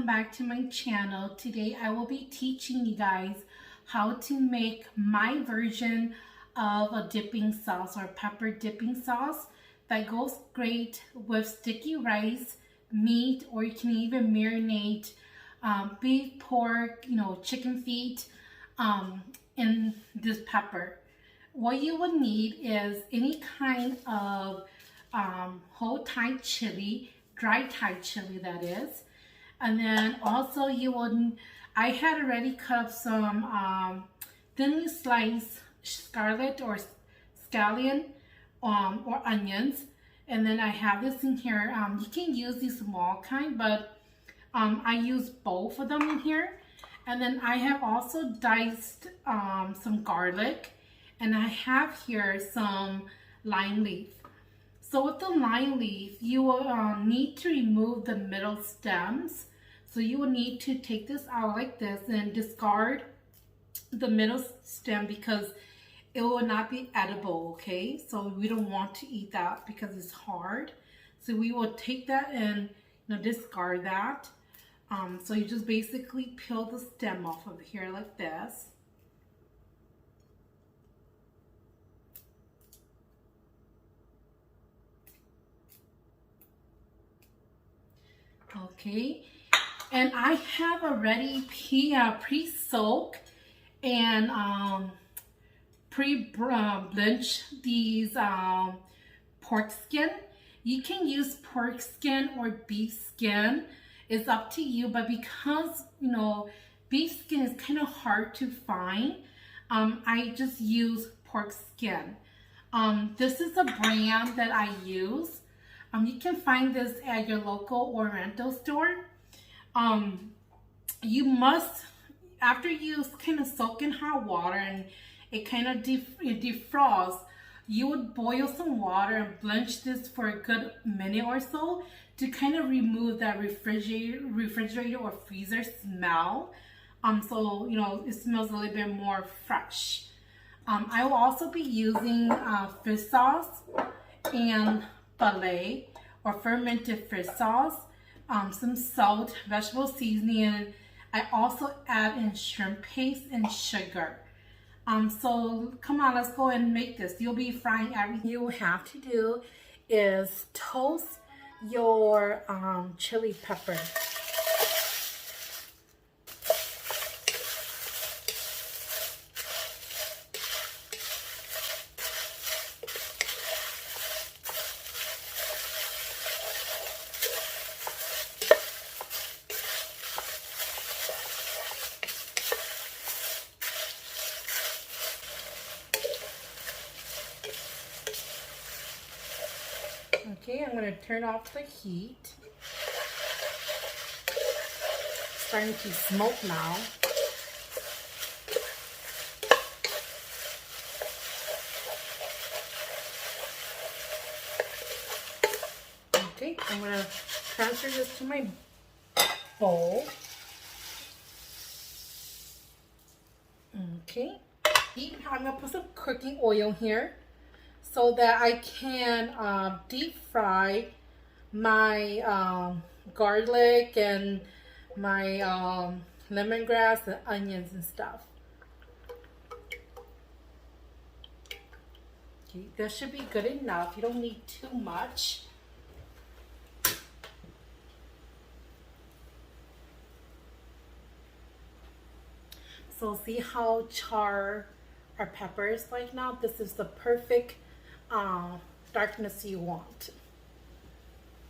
welcome back to my channel. Today I will be teaching you guys how to make my version of a dipping sauce or pepper dipping sauce that goes great with sticky rice, meat, or you can even marinate beef, pork, chicken feet in this pepper. What you will need is any kind of whole Thai chili, dry Thai chili that is. And then also you will, I had already cut up some thinly sliced scarlet or scallion or onions. And then I have this in here. You can use the small kind, but I use both of them in here. And then I have also diced some garlic. And I have here some lime leaf. So with the lime leaf, you will need to remove the middle stems. So you will need to take this out like this and discard the middle stem because it will not be edible, okay? So we don't want to eat that because it's hard. So we will take that and discard that. So you just basically peel the stem off of here like this. Okay, and I have already pre-soaked and pre-bleached these pork skin. You can use pork skin or beef skin. It's up to you, but because beef skin is kind of hard to find, I just use pork skin. This is a brand that I use. You can find this at your local or rental store. You must, after you kind of soak in hot water and it kind of defrosts, you would boil some water and blanch this for a good minute or so to kind of remove that refrigerator or freezer smell. So it smells a little bit more fresh. I will also be using fish sauce and filet or fermented fish sauce, some salt, vegetable seasoning, and I also add in shrimp paste and sugar. So come on, let's go and make this. You'll be frying everything. You have to do is toast your chili pepper. Okay, I'm going to turn off the heat. It's starting to smoke now. Okay, I'm going to transfer this to my bowl. Okay, I'm going to put some cooking oil here so that I can deep fry my garlic and my lemongrass and onions and stuff. Okay, that should be good enough. You don't need too much. So see how char our pepper is like now? This is the perfect darkness you want.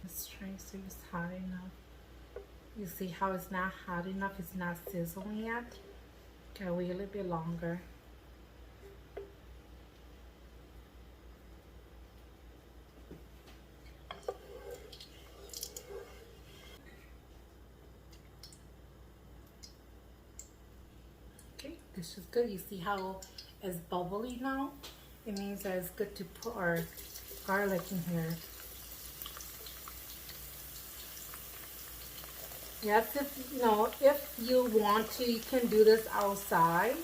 Let's try to see if it's hot enough. You see how it's not hot enough? It's not sizzling yet. Gotta wait a little bit longer. Okay, this is good. You see how it's bubbly now? It means that it's good to put our garlic in here. Yes, if you want to, you can do this outside.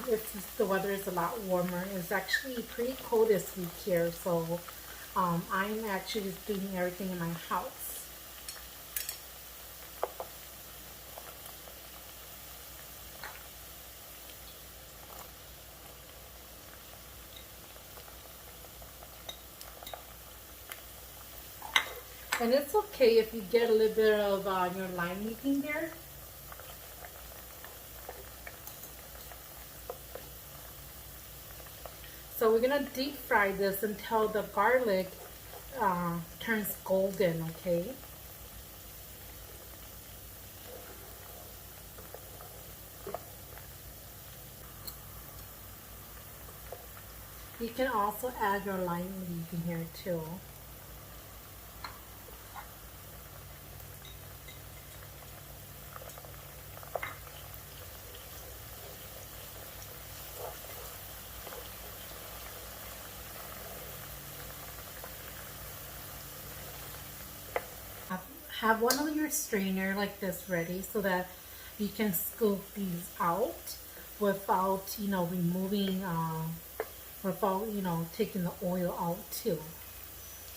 If the weather is a lot warmer. It's actually pretty cold this week here, so I'm actually just doing everything in my house. And it's okay if you get a little bit of your lime leaking there. So we're gonna deep fry this until the garlic turns golden, okay? You can also add your lime leaf in here too. Have one of your strainer like this ready so that you can scoop these out without, removing, without, taking the oil out too.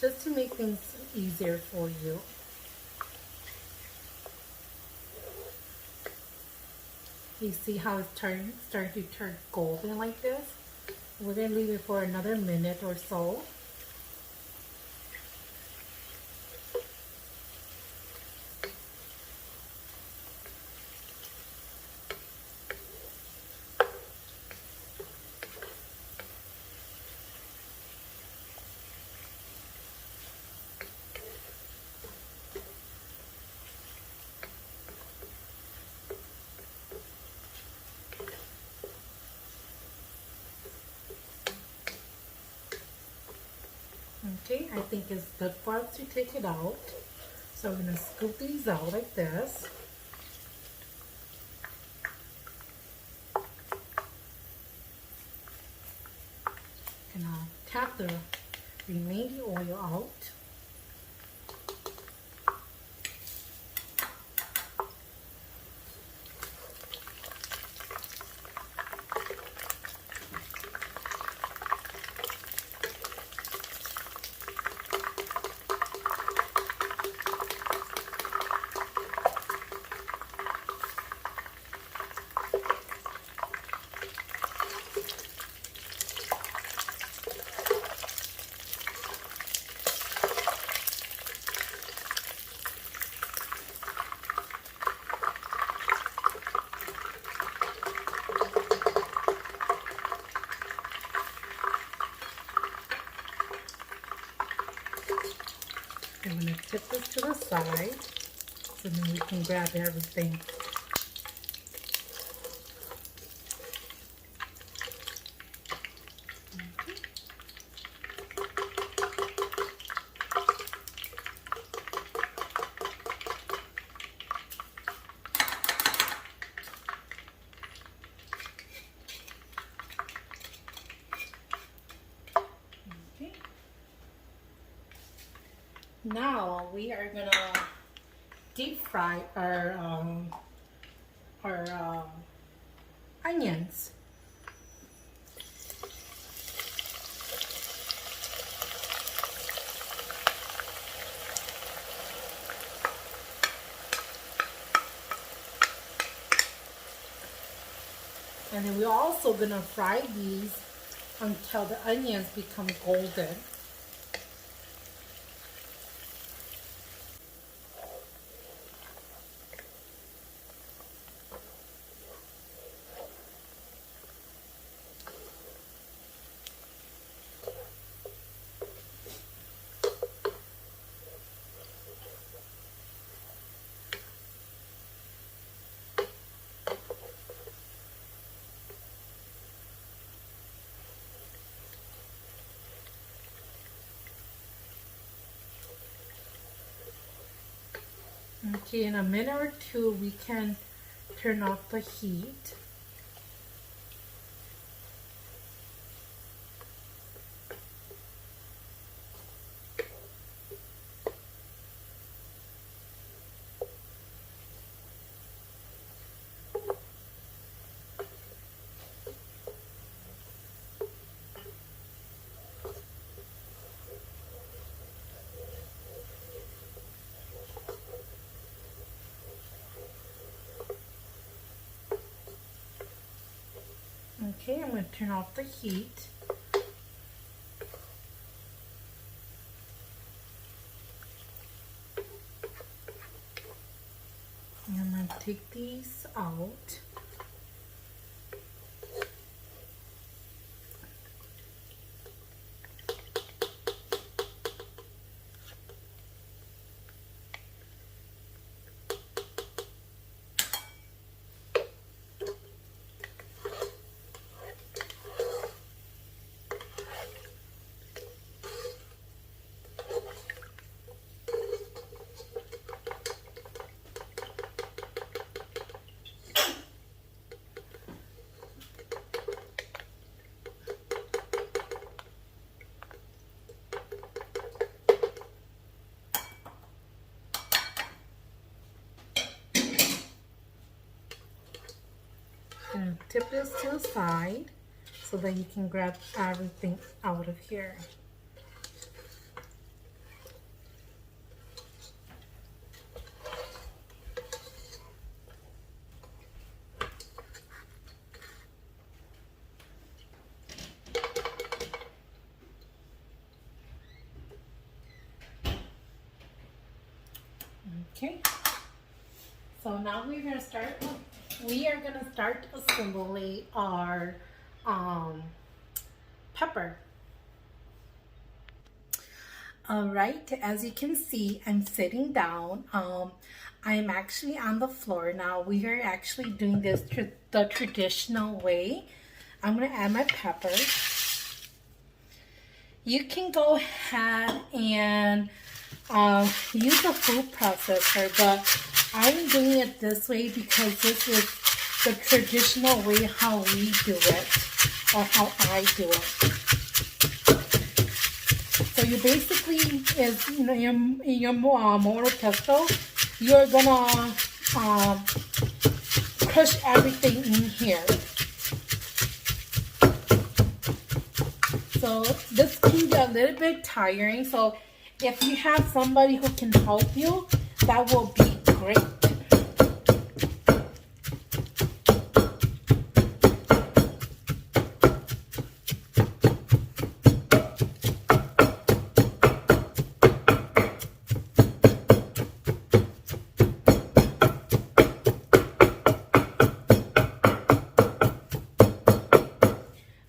Just to make things easier for you. You see how it's starting to turn golden like this? We're going to leave it for another minute or so. Okay, I think it's good for us to take it out. So I'm going to scoop these out like this. And I'll tap the remaining oil out. I'm going to tip this to the side so then we can grab everything. Now we are gonna deep fry our onions. And then we're also gonna fry these until the onions become golden. Okay, in a minute or two, we can turn off the heat. Okay, I'm going to turn off the heat. piece out. And tip this to the side so that you can grab everything out of here. Okay, so now we are going to start assembling our pepper. All right, as you can see, I'm sitting down. I'm actually on the floor now. We are actually doing this the traditional way. I'm going to add my pepper. You can go ahead and use a food processor, but I'm doing it this way because this is the traditional way how we do it, or how I do it. So you basically is, you know, your mortar pestle, you're gonna crush everything in here. So this can be a little bit tiring. So if you have somebody who can help you, that will be great.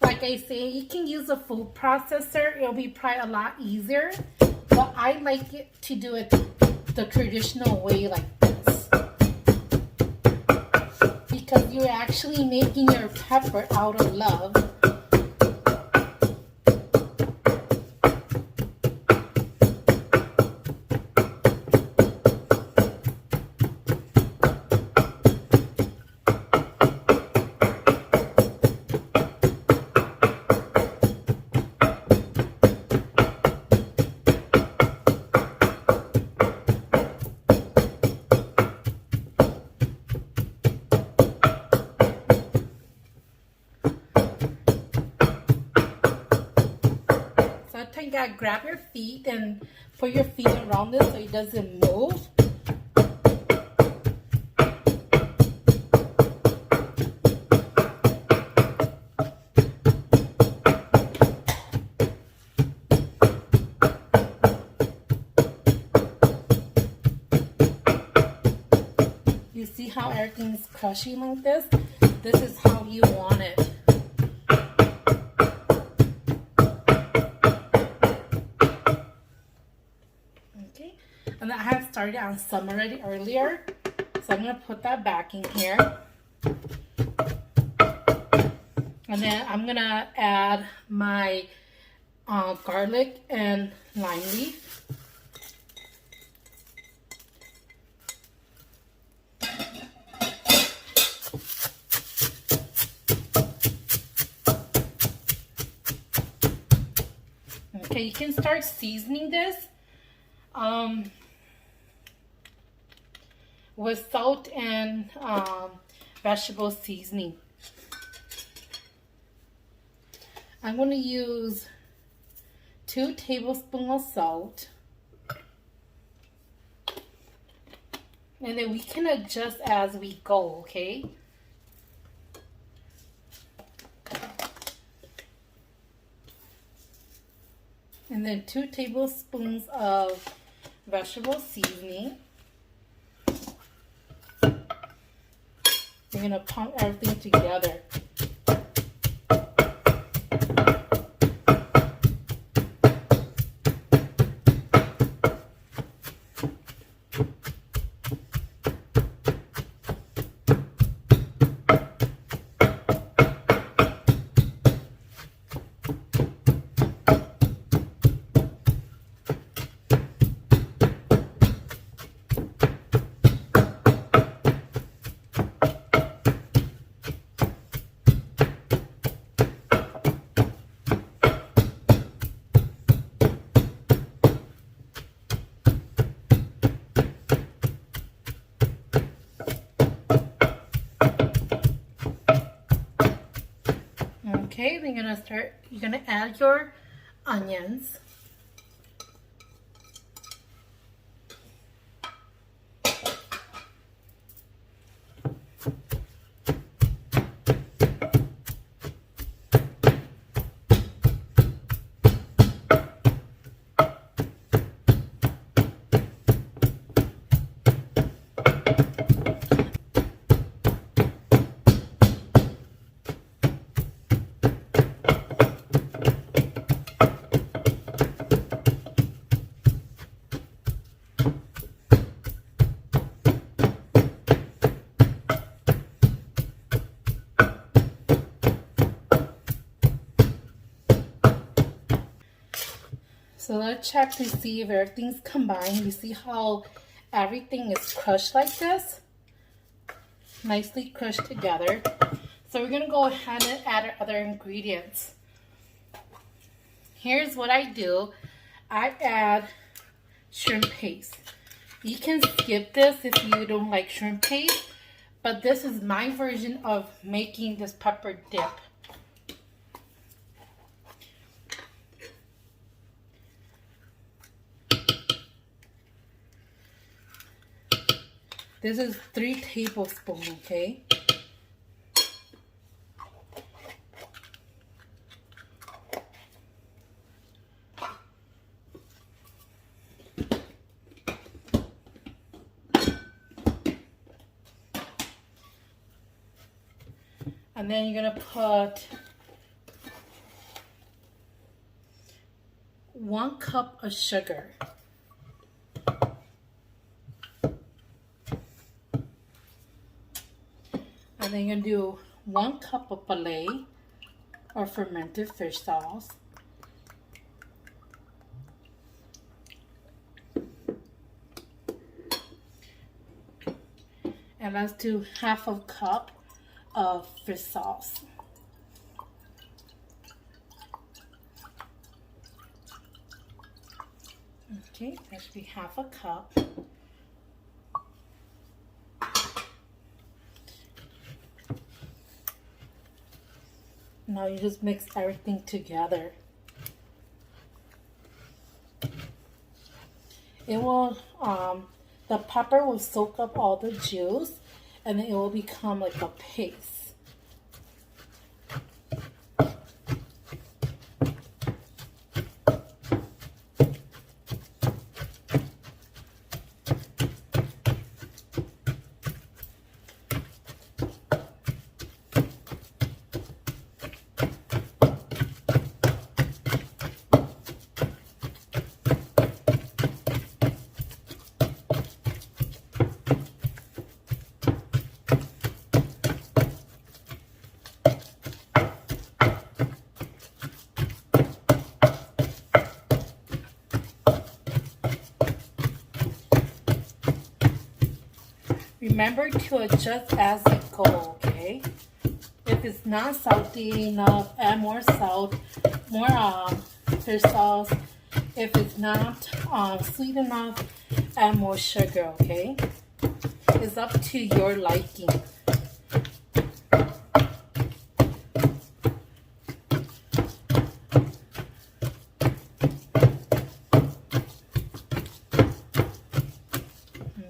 Like I say, you can use a food processor. It'll be probably a lot easier. But I like it to do it the traditional way, like this. Because you're actually making your pepper out of love. You gotta grab your feet and put your feet around this so it doesn't move. You see how everything's crushing like this? This is how you want it. And I have started on some already earlier, so I'm going to put that back in here. And then I'm going to add my garlic and lime leaf. Okay, you can start seasoning this. With salt and vegetable seasoning. I'm going to use 2 tablespoons of salt. And then we can adjust as we go, okay? And then 2 tablespoons of vegetable seasoning. you're gonna pump everything together. Okay, then you're gonna add your onions. So let's check to see if everything's combined. You see how everything is crushed like this? Nicely crushed together. So we're gonna go ahead and add our other ingredients. Here's what I do. I add shrimp paste. You can skip this if you don't like shrimp paste, but this is my version of making this pepper dip. This is 3 tablespoons, okay? And then you're gonna put 1 cup of sugar. And then you're gonna do 1 cup of filet or fermented fish sauce. And let's do 1/2 cup of fish sauce. Okay, that should be 1/2 cup. Now you just mix everything together. It will, the pepper will soak up all the juice and then it will become like a paste. Remember to adjust as you go, okay? If it's not salty enough, add more salt, more fish sauce. If it's not sweet enough, add more sugar, okay? It's up to your liking.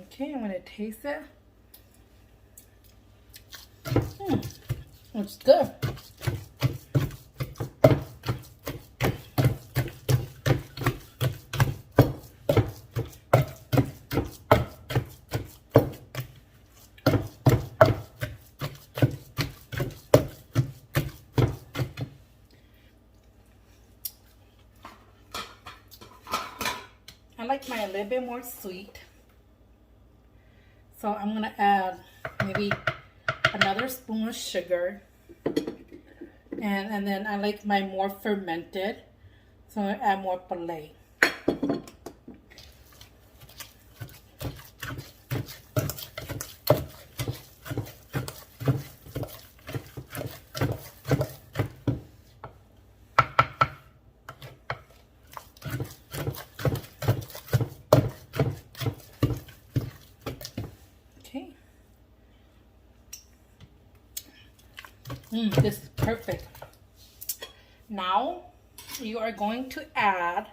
Okay, I'm gonna taste it. It's good. like mine a little bit more sweet. So I'm going to add maybe another spoon of sugar. And then I like mine more fermented. So I'm going to add more filet. This is perfect. Now you are going to add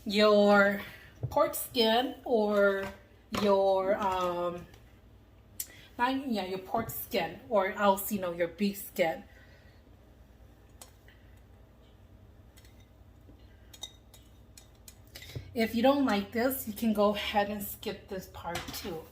your pork skin or your your pork skin, or else your beef skin. If you don't like this, you can go ahead and skip this part too.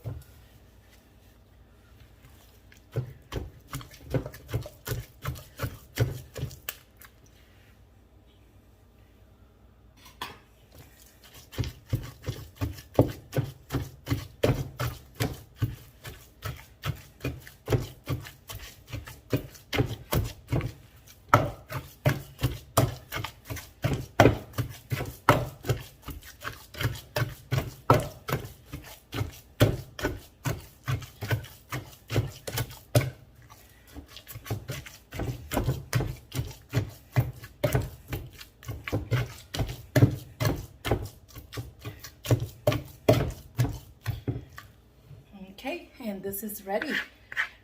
Okay, and this is ready.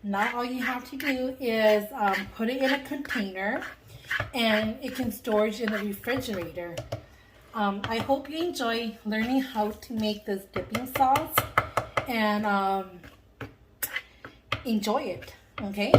Now all you have to do is put it in a container, and it can storage in the refrigerator. I hope you enjoy learning how to make this dipping sauce, and enjoy it, okay?